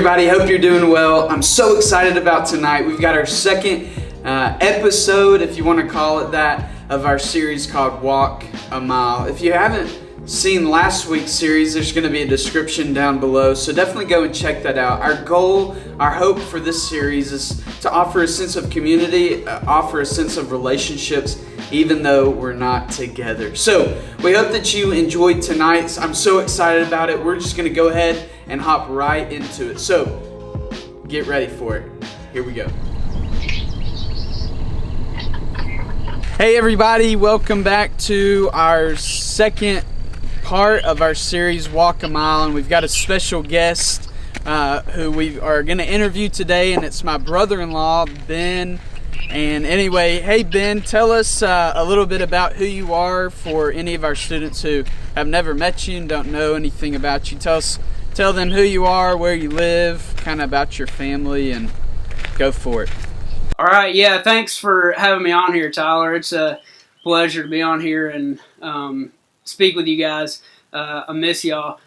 everybody, hope you're doing well. I'm so excited about tonight. We've got our second episode, if you want to call it that, of our series called Walk a Mile. If you haven't seen last week's series, there's going to be a description down below, so definitely go and check that out. Our goal, our hope for this series is to offer a sense of community, offer a sense of relationships, even though we're not together. So we hope that you enjoyed tonight's. I'm so excited about it. We're just going to go ahead and hop right into it. So get ready for it. Here we go. Hey everybody, welcome back to our second part of our series Walk a Mile, and we've got a special guest who we are going to interview today, and it's my brother-in-law, Ben. And anyway, hey Ben, tell us a little bit about who you are for any of our students who have never met you and don't know anything about you. Tell them who you are, where you live, kind of about your family, and go for it. All right, yeah, thanks for having me on here, Tyler. It's a pleasure to be on here and speak with you guys. I miss y'all.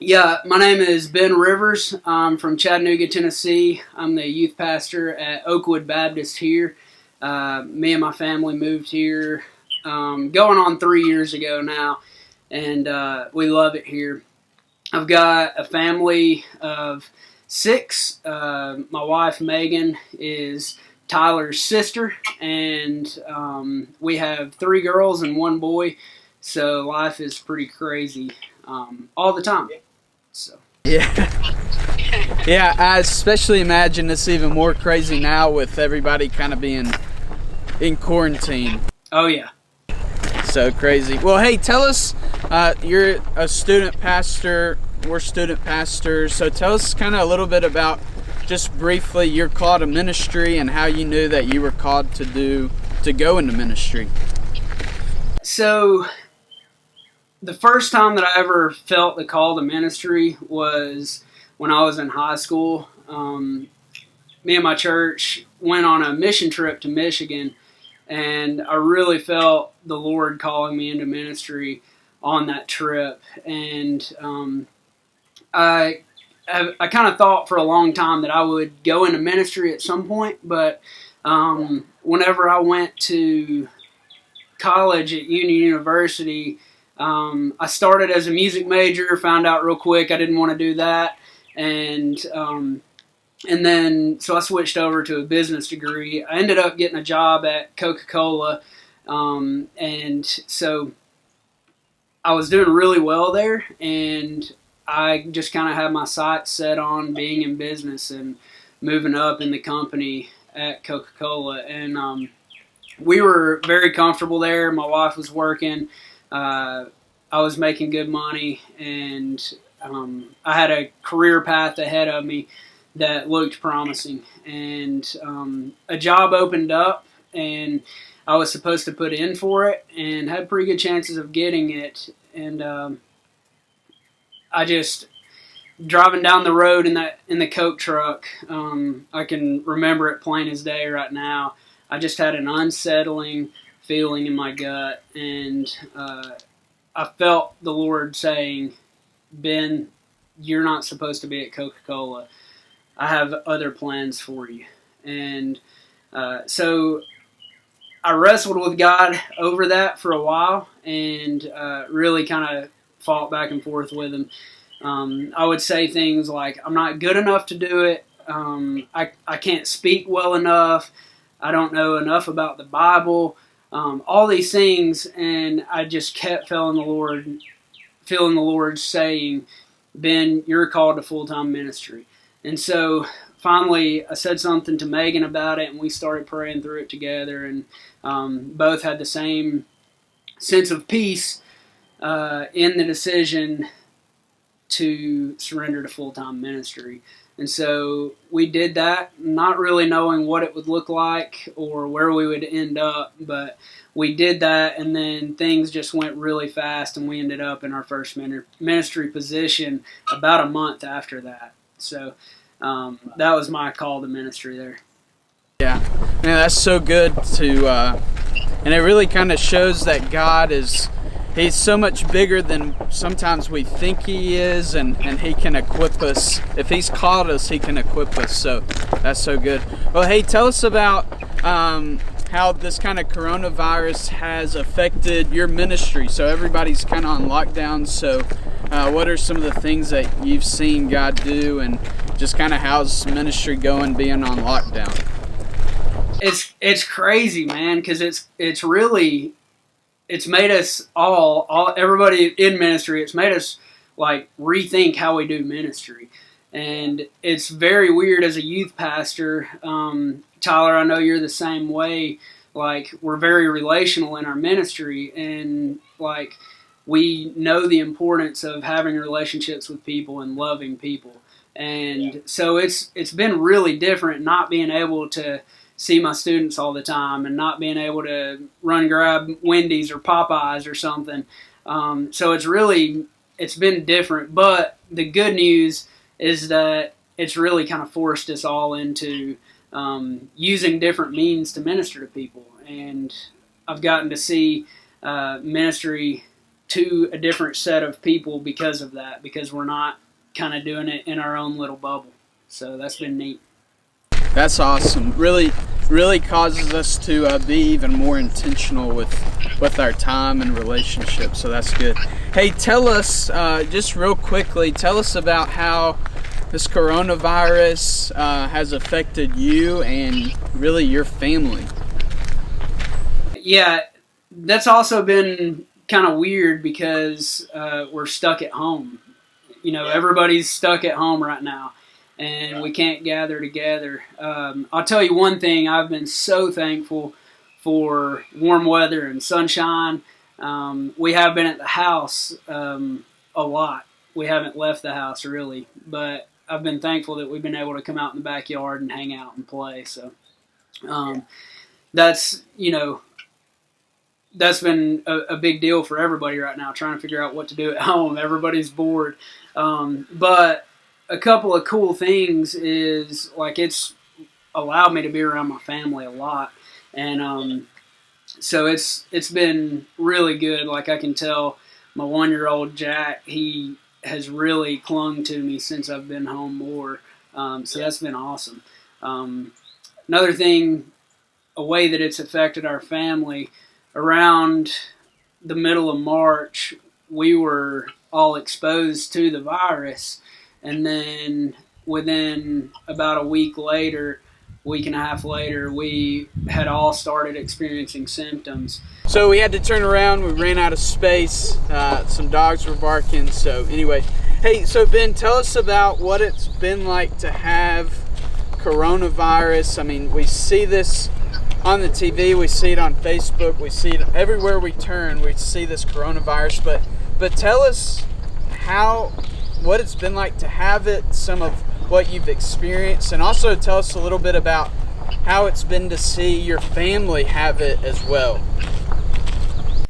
Yeah, my name is Ben Rivers. I'm from Chattanooga, Tennessee. I'm the youth pastor at Oakwood Baptist here. Me and my family moved here going on 3 years ago now, and we love it here. I've got a family of 6. My wife, Megan, is Tyler's sister, and we have 3 girls and 1 boy, so life is pretty crazy all the time. So yeah, I especially imagine it's even more crazy now with everybody kind of being in quarantine. Oh yeah, so crazy. Well, hey, tell us, you're a student pastor. We're student pastors, so tell us kind of a little bit about, just briefly, your call to ministry and how you knew that you were called to go into ministry. So the first time that I ever felt the call to ministry was when I was in high school. Me and my church went on a mission trip to Michigan, and I really felt the Lord calling me into ministry on that trip. And I kind of thought for a long time that I would go into ministry at some point, but whenever I went to college at Union University, I started as a music major, found out real quick I didn't want to do that, and then so I switched over to a business degree. I ended up getting a job at Coca-Cola, and so I was doing really well there, and I just kind of had my sights set on being in business and moving up in the company at Coca-Cola. And we were very comfortable there. My wife was working. I was making good money. And I had a career path ahead of me that looked promising. And a job opened up, and I was supposed to put in for it and had pretty good chances of getting it. And I just, driving down the road in the Coke truck, I can remember it plain as day right now. I just had an unsettling feeling in my gut, and I felt the Lord saying, Ben, you're not supposed to be at Coca-Cola. I have other plans for you. And so I wrestled with God over that for a while, and really kind of fought back and forth with him. I would say things like, I'm not good enough to do it. I can't speak well enough. I don't know enough about the Bible. All these things, and I just kept feeling the Lord saying, Ben, you're called to full-time ministry. And so finally I said something to Megan about it, and we started praying through it together, and both had the same sense of peace in the decision to surrender to full-time ministry. And so we did that, not really knowing what it would look like or where we would end up, but we did that, and then things just went really fast, and we ended up in our first ministry position about a month after that. So that was my call to ministry there. Yeah, man, that's so good to, and it really kind of shows that God is He's so much bigger than sometimes we think he is, and he can equip us. If he's called us, he can equip us. So that's so good. Well, hey, tell us about how this kind of coronavirus has affected your ministry. So everybody's kind of on lockdown. So what are some of the things that you've seen God do, and just kind of how's ministry going being on lockdown? It's crazy, man, because it's made us all everybody in ministry. It's made us like rethink how we do ministry, and it's very weird as a youth pastor. Tyler, I know you're the same way. Like, we're very relational in our ministry, and like we know the importance of having relationships with people and loving people. And so it's been really different not being able to see my students all the time and not being able to run grab Wendy's or Popeyes or something. So it's been different. But the good news is that it's really kind of forced us all into using different means to minister to people. And I've gotten to see ministry to a different set of people because of that, because we're not kind of doing it in our own little bubble. So that's been neat. That's awesome. Really causes us to be even more intentional with our time and relationships. So that's good. Hey, tell us, just real quickly, tell us about how this coronavirus has affected you and really your family. Yeah, that's also been kind of weird because we're stuck at home. You know, everybody's stuck at home right now, and we can't gather together. I'll tell you one thing, I've been so thankful for warm weather and sunshine. We have been at the house a lot. We haven't left the house really, but I've been thankful that we've been able to come out in the backyard and hang out and play. So that's been a big deal for everybody right now, trying to figure out what to do at home. Everybody's bored. But a couple of cool things is, like, it's allowed me to be around my family a lot. And so it's been really good. Like, I can tell my 1-year-old Jack, he has really clung to me since I've been home more. So that's been awesome. Another thing, a way that it's affected our family, around the middle of March, we were all exposed to the virus. And then within about a week and a half later, we had all started experiencing symptoms. So we had to turn around. We ran out of space. Some dogs were barking. So anyway, hey, so Ben, tell us about what it's been like to have coronavirus. I mean, we see this on the TV, we see it on Facebook, we see it everywhere we turn. We see this coronavirus, but tell us what it's been like to have it, some of what you've experienced, and also tell us a little bit about how it's been to see your family have it as well.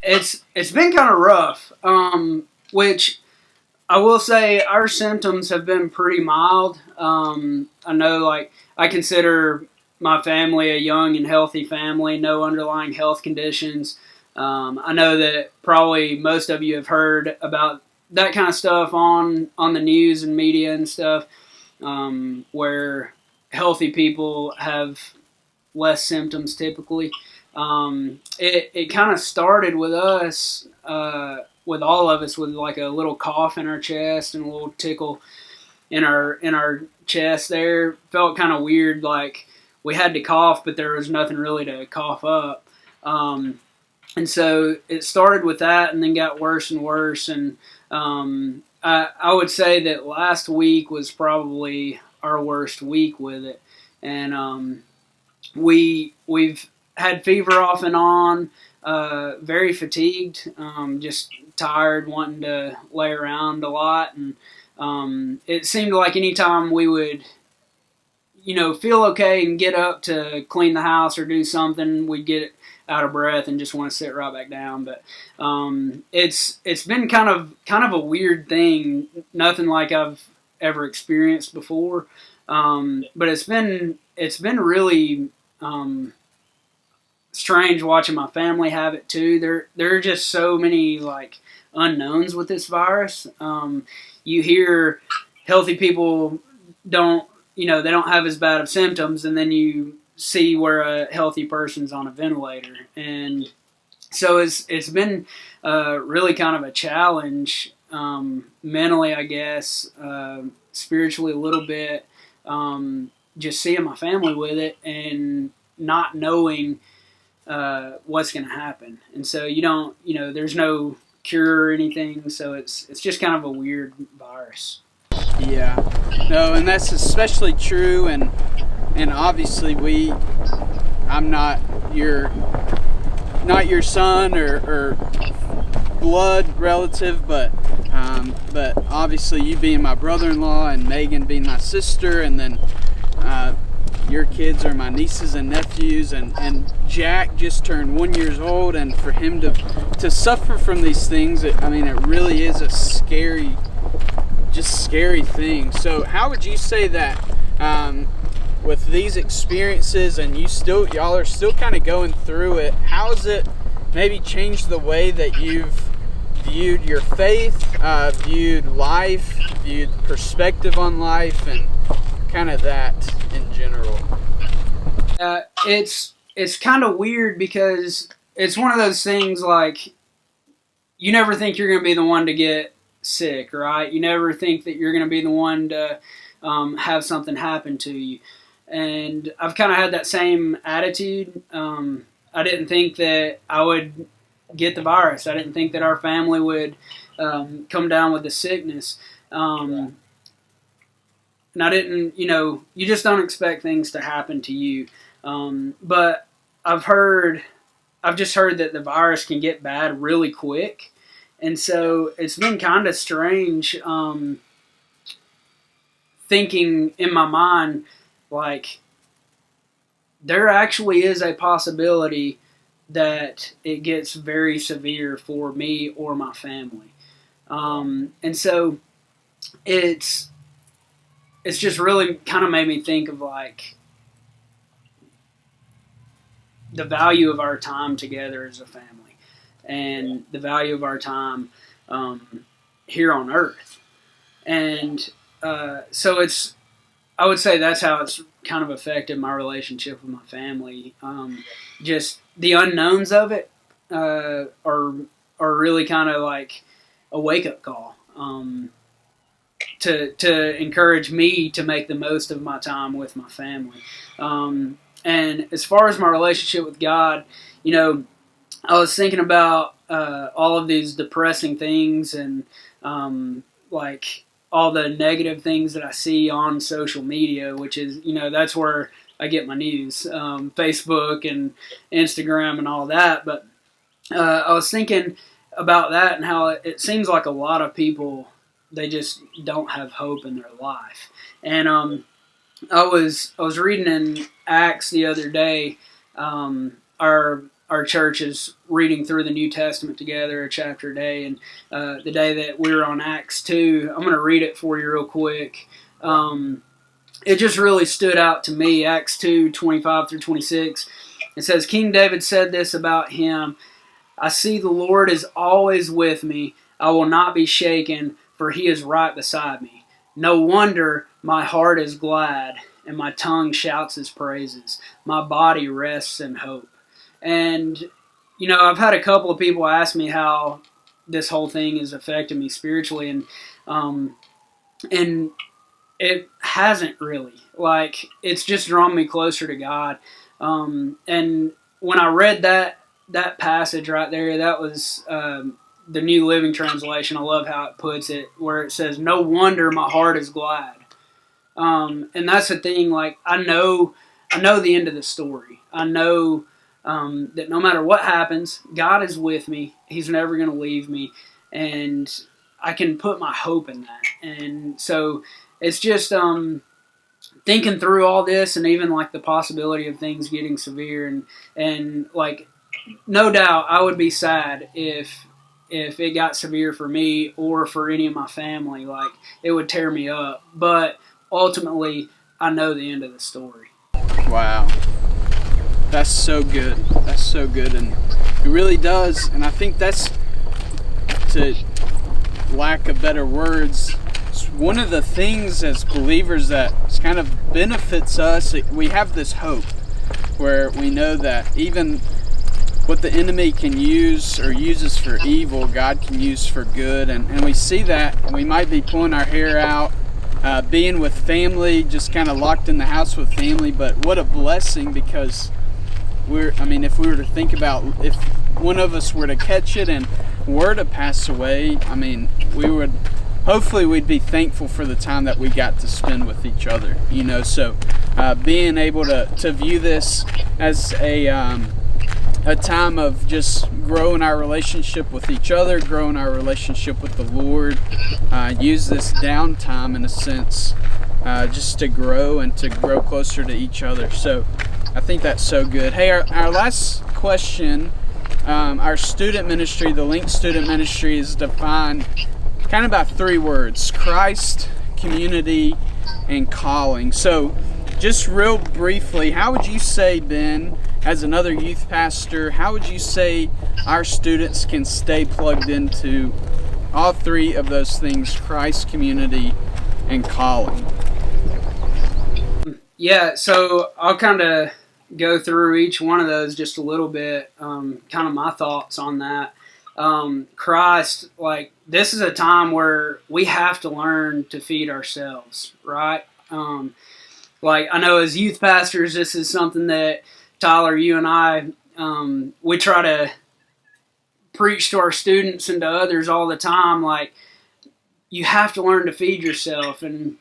It's been kind of rough, which I will say our symptoms have been pretty mild. I know, like, I consider my family a young and healthy family, no underlying health conditions. I know that probably most of you have heard about that kind of stuff on the news and media and stuff, where healthy people have less symptoms typically. It kind of started with us, with all of us, with like a little cough in our chest and a little tickle in our chest there. Felt kind of weird, like we had to cough, but there was nothing really to cough up. And so it started with that and then got worse and worse. And I would say that last week was probably our worst week with it. And we've had fever off and on, very fatigued, just tired, wanting to lay around a lot. And it seemed like anytime we would feel okay and get up to clean the house or do something, we'd get out of breath and just want to sit right back down. But it's been kind of a weird thing, nothing like I've ever experienced before. But it's been really strange watching my family have it too. There are just so many like unknowns with this virus. You hear healthy people don't have as bad of symptoms, and then you see where a healthy person's on a ventilator, and so it's been really kind of a challenge, mentally, I guess, spiritually a little bit, just seeing my family with it and not knowing what's going to happen. And so there's no cure or anything, so it's just kind of a weird virus. Yeah, no, and that's especially true, and obviously I'm not your son or blood relative, but obviously you being my brother-in-law and Megan being my sister, and then your kids are my nieces and nephews, and Jack just turned 1 year old, and for him to suffer from these things, it really is a scary thing. So how would you say that with these experiences, and y'all are still kind of going through it, how has it maybe changed the way that you've viewed your faith, viewed life, viewed perspective on life, and kind of that in general? It's kind of weird because it's one of those things like you never think you're going to be the one to get sick, right? You never think that you're going to be the one to have something happen to you. And I've kind of had that same attitude. I didn't think that I would get the virus. I didn't think that our family would come down with the sickness. And I didn't, you just don't expect things to happen to you. But I've just heard that the virus can get bad really quick. And so it's been kind of strange thinking in my mind, like, there actually is a possibility that it gets very severe for me or my family. And so it's just really kind of made me think of, like, the value of our time together as a family and the value of our time here on earth. And so I would say that's how it's kind of affected my relationship with my family. Just the unknowns of it are really kind of like a wake-up call to encourage me to make the most of my time with my family. And as far as my relationship with God, I was thinking about all of these depressing things and like all the negative things that I see on social media, which is, that's where I get my news, Facebook and Instagram and all that. But I was thinking about that and how it seems like a lot of people, they just don't have hope in their life. And I was reading in Acts the other day. Our church is reading through the New Testament together, a chapter a day, and the day that we were on Acts 2, I'm going to read it for you real quick. It just really stood out to me, Acts 2, 25 through 26. It says, King David said this about him, I see the Lord is always with me. I will not be shaken, for he is right beside me. No wonder my heart is glad, and my tongue shouts his praises. My body rests in hope. And, I've had a couple of people ask me how this whole thing has affected me spiritually, and it hasn't really. Like, it's just drawn me closer to God. And when I read that passage right there, that was the New Living Translation. I love how it puts it, where it says, no wonder my heart is glad. And that's the thing, like, I know the end of the story. I know that no matter what happens, God is with me. He's never going to leave me. And I can put my hope in that. And so it's just thinking through all this, and even like the possibility of things getting severe. And like, no doubt I would be sad if it got severe for me or for any of my family. Like, it would tear me up. But ultimately, I know the end of the story. Wow. That's so good. That's so good, and it really does. And I think that's, to lack of better words, it's one of the things as believers that kind of benefits us. We have this hope where we know that even what the enemy can use or uses for evil, God can use for good. And we see that. We might be pulling our hair out, being with family, just kind of locked in the house with family, but what a blessing, because if we were to think about if one of us were to catch it and were to pass away, hopefully we'd be thankful for the time that we got to spend with each other, so being able to view this as a time of just growing our relationship with each other, growing our relationship with the Lord, use this downtime in a sense just to grow and to grow closer to each other. So I think that's so good. Hey, our last question, our student ministry, the Link Student Ministry, is defined kind of by 3 words: Christ, community, and calling. So just real briefly, how would you say, Ben, as another youth pastor, how would you say our students can stay plugged into all 3 of those things: Christ, community, and calling? Yeah, so I'll kind of go through each one of those just a little bit, kind of my thoughts on that. Christ, this is a time where we have to learn to feed ourselves, right? I know as youth pastors, this is something that Tyler, you and I, we try to preach to our students and to others all the time. You have to learn to feed yourself and,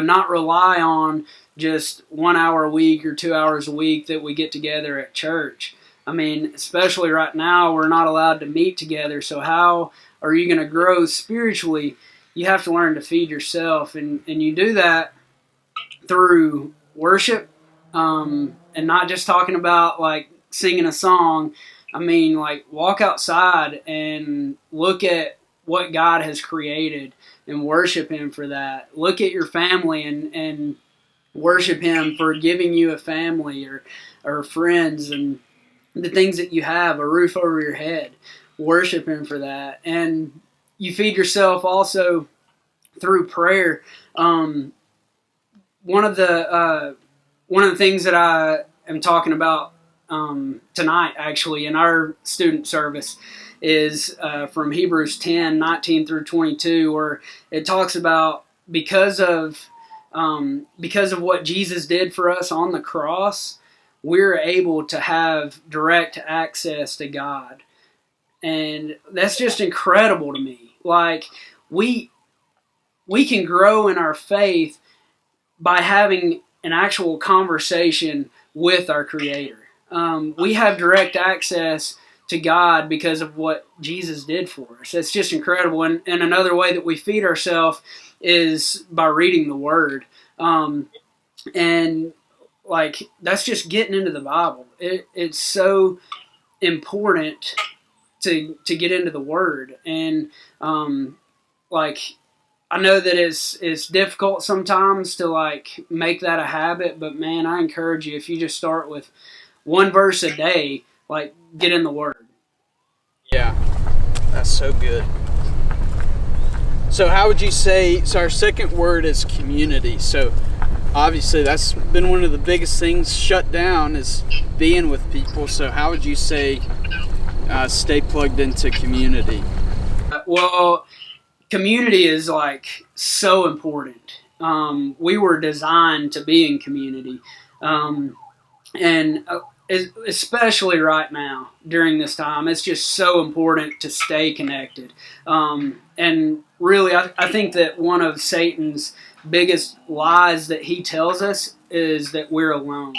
not rely on just 1 hour a week or 2 hours a week that we get together at church. Especially right now, we're not allowed to meet together. So how are you going to grow spiritually? You have to learn to feed yourself. And you do that through worship, and not just talking about singing a song. Walk outside and look at what God has created and worship Him for that. Look at your family and worship Him for giving you a family or friends and the things that you have, a roof over your head. Worship Him for that. And you feed yourself also through prayer. One of the things that I am talking about tonight, actually, in our student service is from Hebrews 10:19 through 22, where it talks about because of what Jesus did for us on the cross, we're able to have direct access to God. And that's just incredible to me. We can grow in our faith by having an actual conversation with our Creator. We have direct access to God because of what Jesus did for us. It's just incredible. And another way that we feed ourselves is by reading the Word. That's just getting into the Bible. It's so important to get into the Word. And I know that it's difficult sometimes to make that a habit, but man, I encourage you, if you just start with 1 verse a day, get in the Word. Yeah, that's so good. So how would you say, so our second word is community. So obviously that's been one of the biggest things shut down, is being with people. So how would you say stay plugged into community? Well, community is so important. We were designed to be in community. And especially right now during this time, it's just so important to stay connected. And really, I think that one of Satan's biggest lies that he tells us is that we're alone.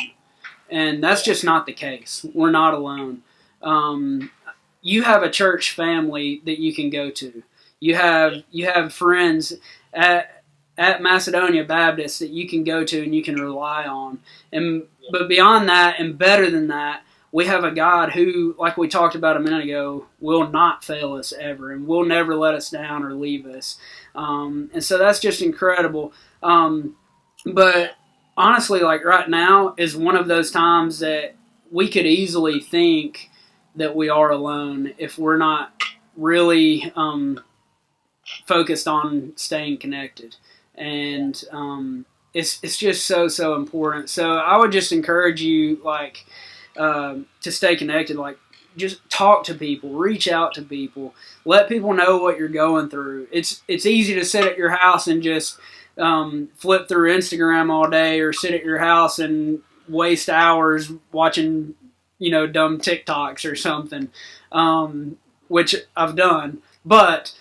And that's just not the case. We're not alone. You have a church family that you can go to. You have friends at Macedonia Baptist that you can go to and you can rely on. But beyond that, and better than that, we have a God who, like we talked about a minute ago, will not fail us ever and will never let us down or leave us. And so that's just incredible. But honestly, like right now is one of those times that we could easily think that we are alone if we're not really focused on staying connected. And it's just so important. So I would just encourage you, like, to stay connected. Like, just talk to people, reach out to people, let people know what you're going through. It's easy to sit at your house and just flip through Instagram all day, or sit at your house and waste hours watching, dumb TikToks or something, which I've done. But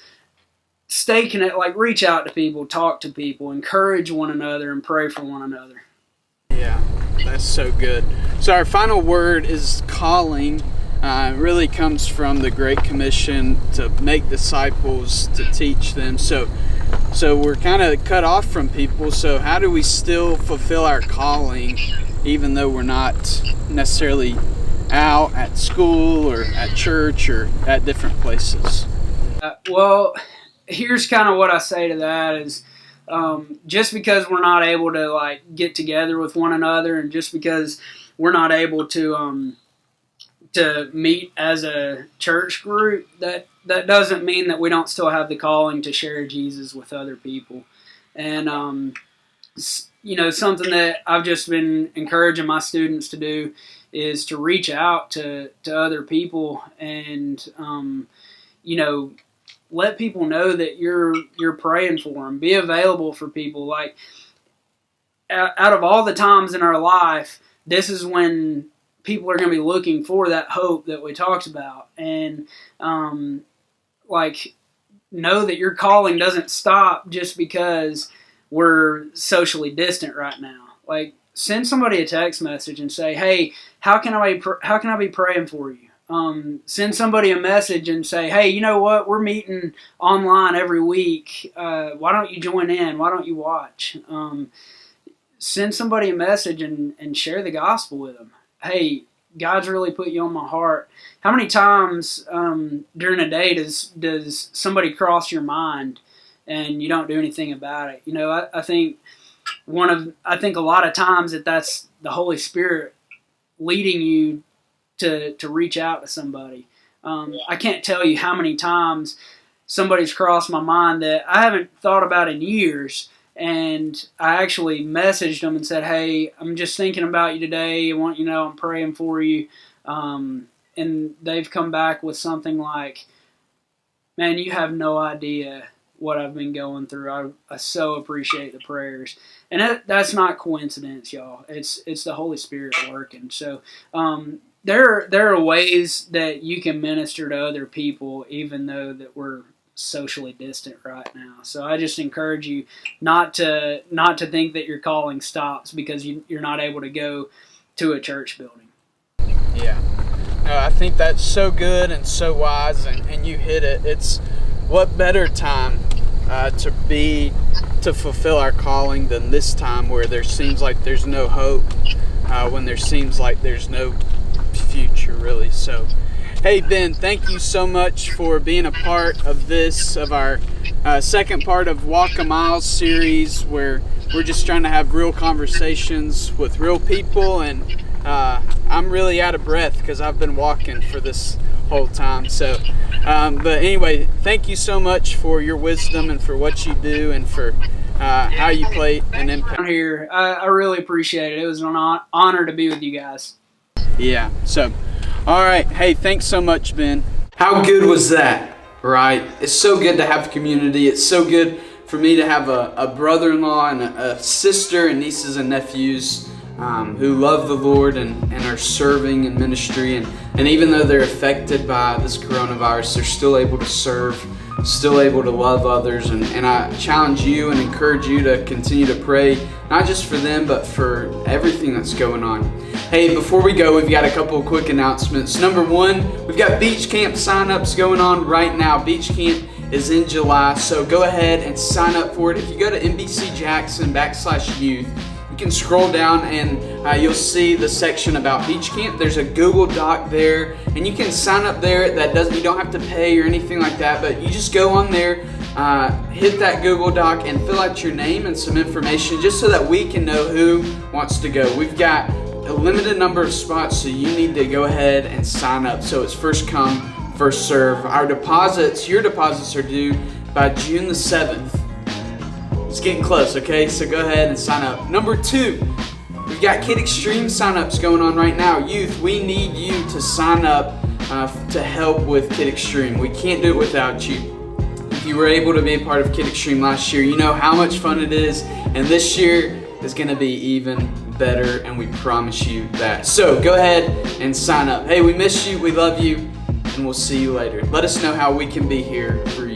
stay connected, like reach out to people, talk to people, encourage one another, and pray for one another. Yeah, that's so good. So our final word is calling. It really comes from the Great Commission to make disciples, to teach them. So we're kind of cut off from people. So how do we still fulfill our calling, even though we're not necessarily out at school or at church or at different places? Well, here's kind of what I say to that is, just because we're not able to like get together with one another, and just because we're not able to meet as a church group, that doesn't mean that we don't still have the calling to share Jesus with other people. And something that I've just been encouraging my students to do is to reach out to other people and let people know that you're praying for them. Be available for people. Like, out of all the times in our life, this is when people are going to be looking for that hope that we talked about. And know that your calling doesn't stop just because we're socially distant right now. Like, send somebody a text message and say, "Hey, how can I be praying for you?" Send somebody a message and say, "Hey, you know what? We're meeting online every week. Why don't you join in? Why don't you watch?" Send somebody a message and share the gospel with them. Hey, God's really put you on my heart. How many times during a day does somebody cross your mind and you don't do anything about it? I think a lot of times that's the Holy Spirit leading you to reach out to somebody. I can't tell you how many times somebody's crossed my mind that I haven't thought about in years, and I actually messaged them and said, "Hey, I'm just thinking about you today. I want you to know I'm praying for you." And they've come back with something like, "Man, you have no idea what I've been going through. I so appreciate the prayers." And that's not coincidence, y'all. It's the Holy Spirit working. So there are ways that you can minister to other people, even though that we're socially distant right now. So I just encourage you not to think that your calling stops because you're not able to go to a church building. Yeah. No, I think that's so good and so wise, and you hit it. It's what better time to fulfill our calling than this time where there seems like there's no hope, when there seems like there's no future, really. So, hey, Ben, thank you so much for being a part of our second part of Walk a Mile series, where we're just trying to have real conversations with real people, and I'm really out of breath because I've been walking for this whole time. So, but anyway, thank you so much for your wisdom and for what you do and for how you play an impact. Here, I really appreciate it. It was an honor to be with you guys. Yeah. So, all right. Hey, thanks so much, Ben. How good was that, right? It's so good to have community. It's so good for me to have a brother-in-law and a sister and nieces and nephews who love the Lord and are serving in ministry. And even though they're affected by this coronavirus, they're still able to serve, still able to love others. And I challenge you and encourage you to continue to pray, not just for them, but for everything that's going on. Hey, before we go, we've got a couple of quick announcements. Number one, we've got beach camp signups going on right now. Beach camp is in July, so go ahead and sign up for it. If you go to NBCJackson/youth, you can scroll down and you'll see the section about beach camp. There's a Google Doc there, and you can sign up there. You don't have to pay or anything like that, but you just go on there, hit that Google Doc and fill out your name and some information just so that we can know who wants to go. We've got a limited number of spots, so you need to go ahead and sign up. So it's first come, first serve. Your deposits are due by June the 7th. It's getting close, okay? So go ahead and sign up. Number 2, we've got Kid Extreme signups going on right now. Youth, we need you to sign up to help with Kid Extreme. We can't do it without you. If you were able to be a part of Kid Extreme last year, you know how much fun it is, and this year is going to be even better, and we promise you that. So go ahead and sign up. Hey, we miss you, we love you, and we'll see you later. Let us know how we can be here for you.